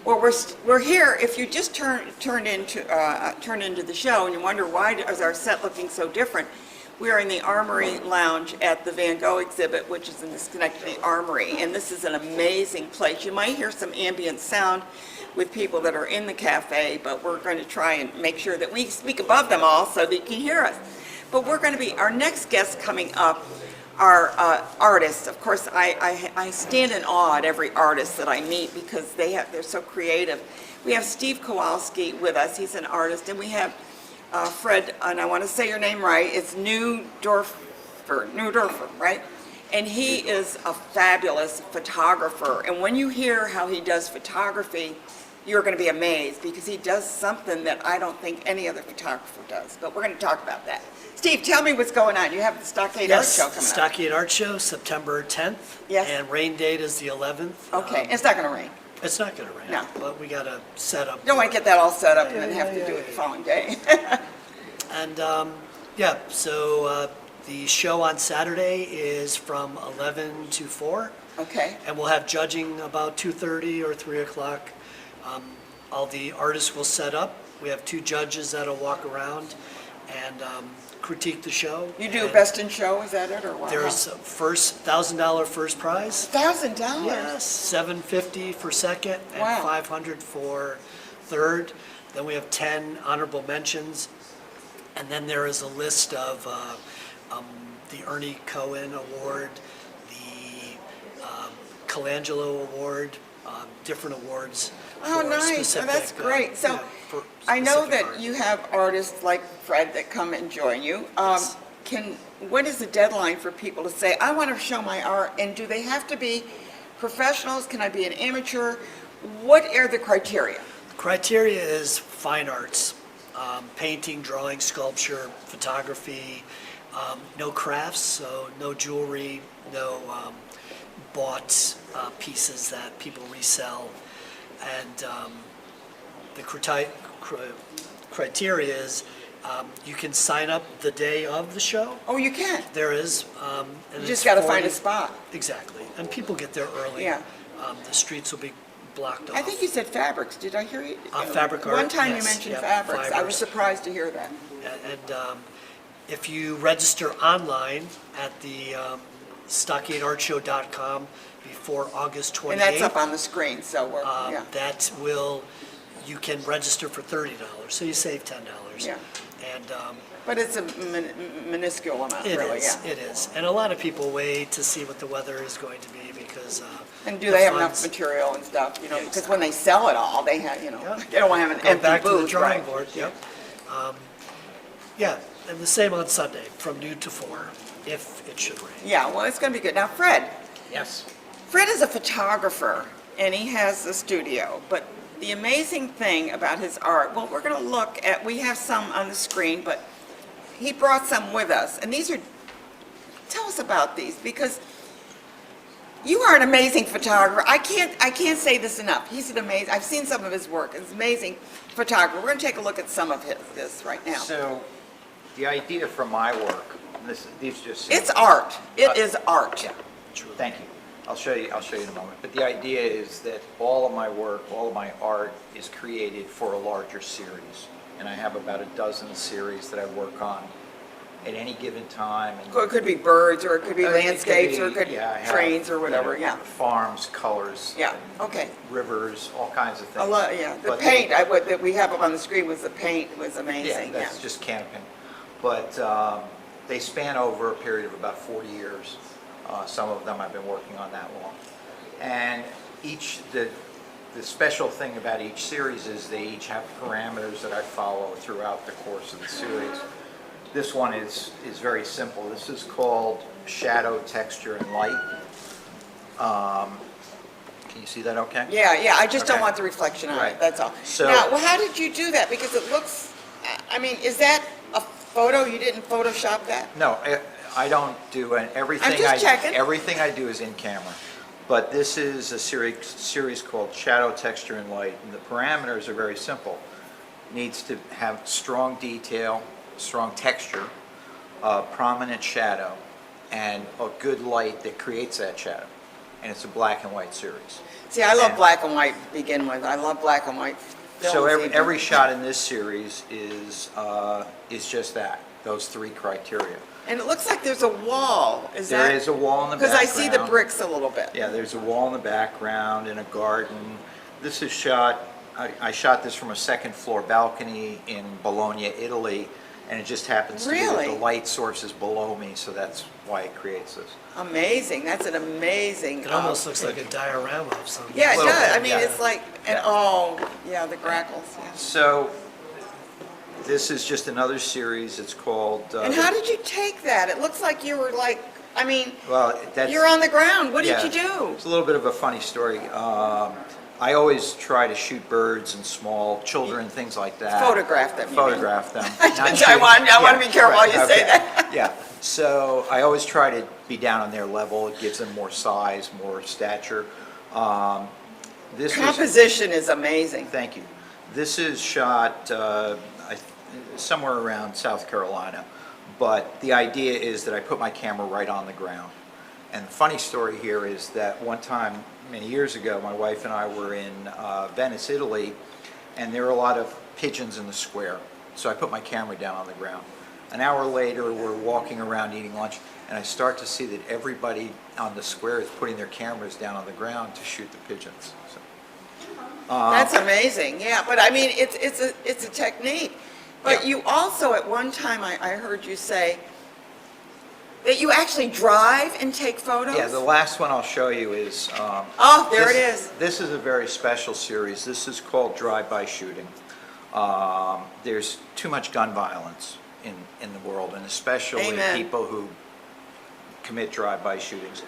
Well, we're here. If you just turned into the show and you wonder why is our set looking so different, we are in the Armory Lounge at the Van Gogh exhibit, which is in the Schenectady Armory, and this is an amazing place. You might hear some ambient sound with people that are in the cafe, but we're going to try and make sure that we speak above them all so that you can hear us. But we're going to be, our next guests coming up are artists. Of course, I stand in awe at every artist that I meet because they're so creative. We have Steve Kowalski with us. He's an artist, and we have Fred, and I want to say your name right. It's Neudoerffer, right? And he is a fabulous photographer. And when you hear how he does photography, you're going to be amazed because he does something that I don't think any other photographer does. But we're going to talk about that. Steve, tell me what's going on. You have the Stockade Art Show coming up. Stockade Art Show, September 10th. Yes. And rain date is the 11th. Okay, it's not going to rain. It's not going to rain. No. But we got to set up. You don't want to get that all set up and then have to do it the following day. And so the show on Saturday is from 11 to 4. Okay. And we'll have judging about 2:30 or 3 o'clock. All the artists will set up. We have 2 judges that'll walk around and critique the show. You do best in show, is that it, or what? There's a $1,000 first prize. $1,000? Yes, $750 for second and Wow. $500 for third. Then we have 10 honorable mentions, and then there is a list of the Ernie Cohen Award, the Colangelo Award, different awards. Oh, for nice. Oh, specific, that's great. So for I know specific that art. you have artists like Fred that come and join you. Yes. What is the deadline for people to say, I want to show my art, and do they have to be professionals? Can I be an amateur? What are the criteria? Criteria is fine arts, painting, drawing, sculpture, photography, no crafts, so no jewelry, no bought pieces that people resell. And the criteria is you can sign up the day of the show. Oh, you can? There is. And You just it's got to find 40 a spot. Exactly. And people get there early. Yeah. The streets will be blocked off. I think you said fabrics. Did I hear you? Fabric art, One time yes. you mentioned Yep, fabrics. I was fibers. surprised to hear that. And if you register online at the stockadeartshow.com before August 28th. And that's up on the screen, so we're, yeah. That will, you can register for $30, so you save $10. Yeah. And But it's a minuscule amount, it really, is, yeah. it is. And a lot of people wait to see what the weather is going to be because And do the they have enough funds- material and stuff, you know, Yeah, because when they sell it all, they have, you know, Yeah. they don't want to have an Go empty back to the booth, drawing right? board, yep. Yeah, and the same on Sunday, from noon to 4, if it should rain. Yeah, well, it's going to be good. Now, Fred Yes. is a photographer, and he has a studio, but the amazing thing about his art, well, we're going to look at, we have some on the screen, but he brought some with us, and these are, tell us about these, because you are an amazing photographer. I can't say this enough. He's an amazing, I've seen some of his work. It's amazing photographer. We're going to take a look at some of this right now. So, the idea for my work, these just. It's art. It is art. Yeah, thank you. I'll show you in a moment. But the idea is that all of my work, all of my art is created for a larger series. And I have about a dozen series that I work on at any given time. And It could be birds, or it could be it could landscapes, be, or it could be yeah, I have, trains, or you whatever, know, yeah. Farms, colors. Yeah, okay. Rivers, all kinds of things. A lot, yeah. The But paint, that we have up on the screen was the paint was amazing, Yeah, yeah. that's just camping. But they span over a period of about 40 years. Some of them I've been working on that long. And the special thing about each series is they each have parameters that I follow throughout the course of the series. This one is very simple. This is called Shadow, Texture, and Light. Can you see that okay? Yeah, I just don't Okay. want the reflection on it, Right. that's all. So- Now, well, how did you do that? Because it looks, I mean, is that a photo? You didn't Photoshop that? No, I don't do everything. I'm just checking. Everything I do is in camera. But this is a series called Shadow, Texture, and Light. And the parameters are very simple. Needs to have strong detail, strong texture, prominent shadow, and a good light that creates that shadow. And it's a black and white series. See, I love And- black and white to begin with. I love black and white films. So even. every shot in this series is just that, those 3 criteria. And it looks like there's a wall. Is that? There is a wall in the Because background. I see the bricks a little bit. Yeah, there's a wall in the background and a garden. This is shot, I shot this from a 2nd floor balcony in Bologna, Italy, and it just happens to be that Really? the light source is below me, so that's why it creates this. Amazing. That's an amazing. It almost looks like a diorama of some. Yeah, it little does. bit, I mean, yeah. it's like, and oh, yeah, the grackles. Yeah. So this is just another series. It's called. And how did you take that? It looks like you were like, I mean, Well, that's. you're on the ground. What did yeah, you do? It's a little bit of a funny story. I always try to shoot birds and small children, things like that. Photograph them, you mean. Photograph them. I Not want to shoot. be careful how right, you say okay. that. Yeah, so I always try to be down on their level. It gives them more size, more stature. This was, Composition is amazing. thank you. This is shot somewhere around South Carolina, but the idea is that I put my camera right on the ground. And the funny story here is that one time, many years ago, my wife and I were in Venice, Italy, and there were a lot of pigeons in the square. So I put my camera down on the ground. An hour later, we're walking around eating lunch, and I start to see that everybody on the square is putting their cameras down on the ground to shoot the pigeons. So, That's amazing. Yeah, but I mean, it's a technique. But Yeah. you also, at one time, I heard you say that you actually drive and take photos? yeah, the last one I'll show you is. Oh, there it is. This is a very special series. This is called drive-by shooting. There's too much gun violence in the world, and especially Amen. people who commit drive-by shootings.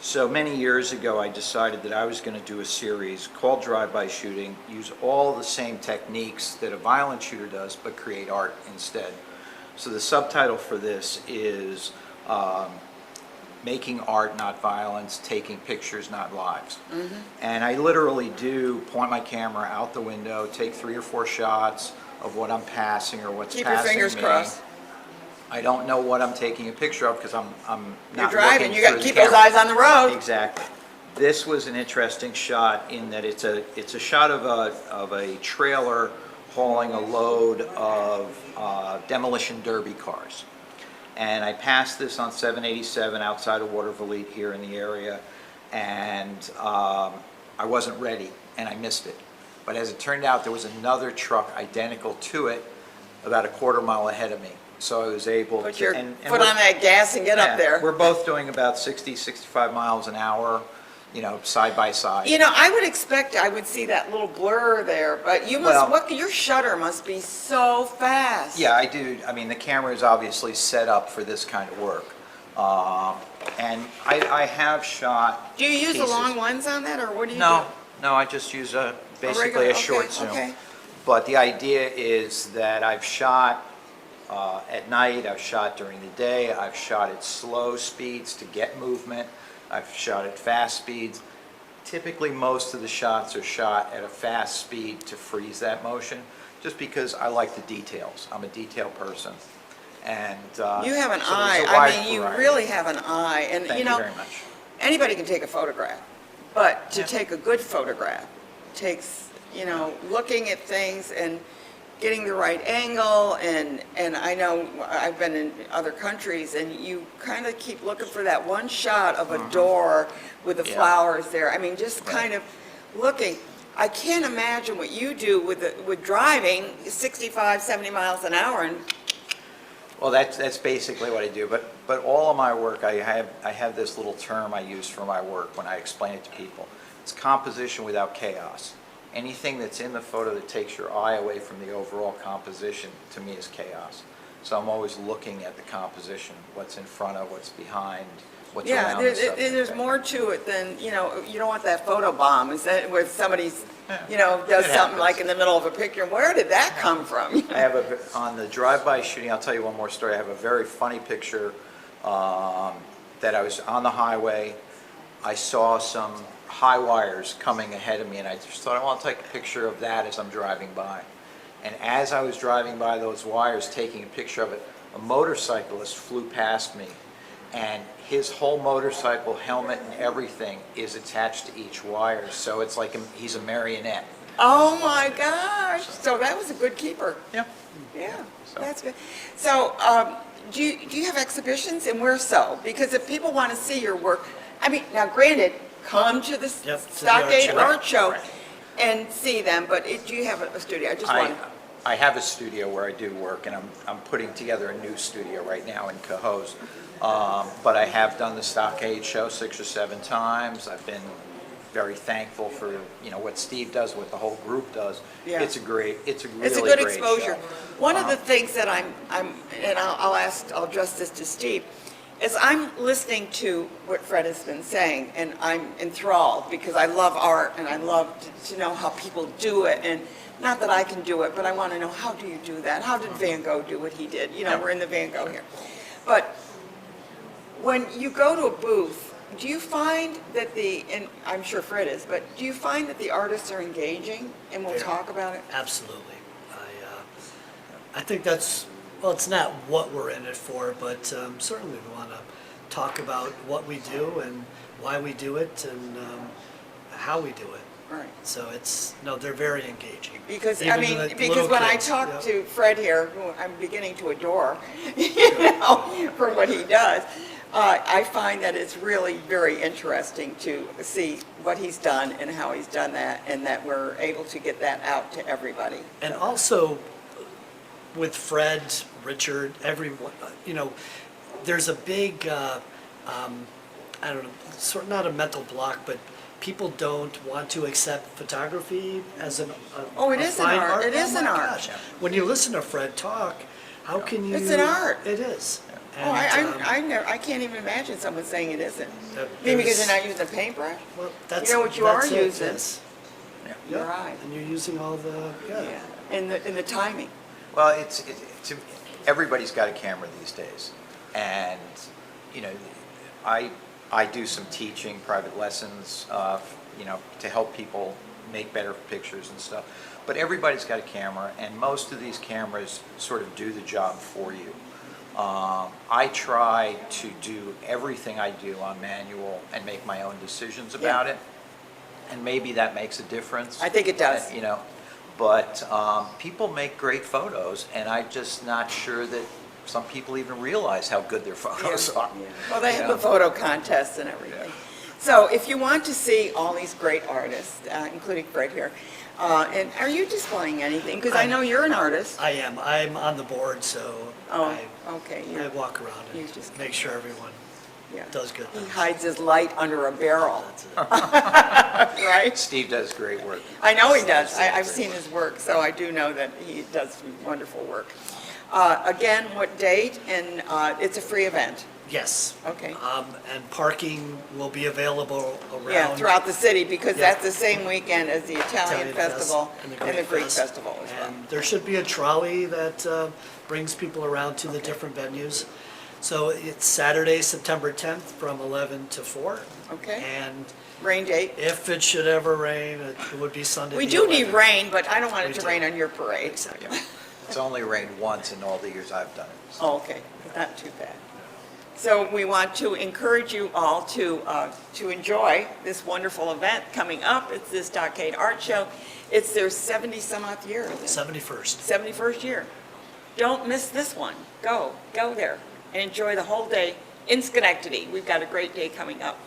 So many years ago, I decided that I was going to do a series called Drive-By Shooting, use all the same techniques that a violent shooter does, but create art instead. So the subtitle for this is Making Art, Not Violence, Taking Pictures, Not Lives. And I literally do point my camera out the window, take 3 or 4 shots of what I'm passing or what's Keep your passing fingers me. crossed. I don't know what I'm taking a picture of because I'm You're not driving. looking You got through to the keep those camera. eyes on the road. Exactly. This was an interesting shot in that it's a shot of a trailer hauling a load of demolition derby cars. And I passed this on 787 outside of Waterville here in the area, and I wasn't ready, and I missed it. But as it turned out, there was another truck identical to it about a quarter mile ahead of me. So I was able Put to... your and foot we're- on that gas and get yeah, up there. We're both doing about 60, 65 miles an hour, side by side. You know, I would expect I would see that little blur there, but you must, Well- your shutter must be so fast. Yeah, I do. I mean, the camera is obviously set up for this kind of work. And I have shot Do you use a pieces. long lens on that, or what do you No, do? no, I just use basically regular- a short okay, zoom. okay. But the idea is that I've shot at night, I've shot during the day, I've shot at slow speeds to get movement, I've shot at fast speeds. Typically, most of the shots are shot at a fast speed to freeze that motion, just because I like the details. I'm a detail person. And You have an so there's eye. a wide I mean, you variety. really have an eye. And Thank you you know, very much. anybody can take a photograph, but to Yeah. take a good photograph takes, looking at things and getting the right angle. And I know I've been in other countries, and you kind of keep looking for that one shot of a door with the Yeah. flowers there. I mean, just Right. kind of looking. I can't imagine what you do with driving 65, 70 miles an hour and Well, that's basically what I do, but all of my work, I have this little term I use for my work when I explain it to people. It's composition without chaos. Anything that's in the photo that takes your eye away from the overall composition, to me, is chaos. So I'm always looking at the composition, what's in front of, what's behind, what's yeah, around the subject. there's more to it than, you don't want that photo bomb. Is that where somebody's, Yeah. does It something happens. like in the middle of a picture? Where did that come from? I have on the drive-by shooting, I'll tell you one more story. I have a very funny picture that I was on the highway. I saw some high wires coming ahead of me, and I just thought, I want to take a picture of that as I'm driving by. And as I was driving by those wires, taking a picture of it, a motorcyclist flew past me, and his whole motorcycle, helmet and everything is attached to each wire, so it's like he's a marionette. Oh my gosh, so that was a good keeper. Yeah. Yeah, So- that's good. So, do you have exhibitions, and where so? Because if people want to see your work, I mean, now granted, come to the Yep, to the Stockade art Art Show Right. and see them, but do you have a studio? I just want I have a studio where I do work, and I'm putting together a new studio right now in Cohoes. But I have done the Stockade show 6 or 7 times. I've been very thankful for, what Steve does, what the whole group does. Yeah. It's a really It's a great good exposure. show. One of the things that I'll address this to Steve, is I'm listening to what Fred has been saying, and I'm enthralled because I love art and I love to know how people do it. And not that I can do it, but I want to know, how do you do that? How did Van Gogh do what he did? We're in the Van Gogh here. But when you go to a booth, do you find that and I'm sure Fred is, but do you find that the artists are engaging and will Very. talk about it? Absolutely. I think that's, well, it's not what we're in it for, but certainly we want to talk about what we do and why we do it and how we do it. Right. So they're very engaging. Because, Even the because little when I kids, talk yeah. to Fred here, who I'm beginning to adore, for what he does, I find that it's really very interesting to see what he's done and how he's done that, and that we're able to get that out to everybody. And also with Fred, Richard, everyone, there's a big, I don't know, sort of not a mental block, but people don't want to accept photography as Oh, it is an fine art. It is Oh an my art. gosh. When you listen to Fred talk, how can you? It's an art. It is. Oh, And, I can't even imagine someone saying it isn't. that Maybe because there's- you're not using a paintbrush? well, that's, You know what you are that's it, using? yes. You're Yeah. right. And you're using all the, Yeah, and the timing. Well, everybody's got a camera these days, and I do some teaching, private lessons, to help people make better pictures and stuff. But everybody's got a camera, and most of these cameras sort of do the job for you. I try to do everything I do on manual and make my own decisions about Yeah. it, and maybe that makes a difference. I think it does. But people make great photos, and I'm just not sure that some people even realize how good their photos are. Well, they you have know? the photo contests and everything. So if you want to see all these great artists, including Fred here, and are you displaying anything? Because I know you're an artist. I am. I'm on the board, so Oh, okay. I walk around you and just- make sure everyone Yeah. does good He things. hides his light under a barrel, That's it. right? Steve does great work. I know he does. I've seen his work, so I do know that he does some wonderful work. Again, what date? And it's a free event. Yes. Okay. And parking will be available around. Yeah, throughout the city, because Yeah. that's the same weekend as the Italian Festival and the Greek Fest. Festival as well. And there should be a trolley that brings people around to the different venues. So it's Saturday, September 10th from 11 to 4. Okay. And Rain date. if it should ever rain, it would be Sunday. We the do need 11th. rain, but I don't want it We to do. rain on your parade. Exactly. Yeah. It's only rained once in all the years I've done it. so. Oh, okay, not too bad. So we want to encourage you all to enjoy this wonderful event coming up. It's this Stockade Art Show. It's their 70-some-odd year, isn't it? 71st. 71st year. Don't miss this one. Go there and enjoy the whole day in Schenectady. We've got a great day coming up.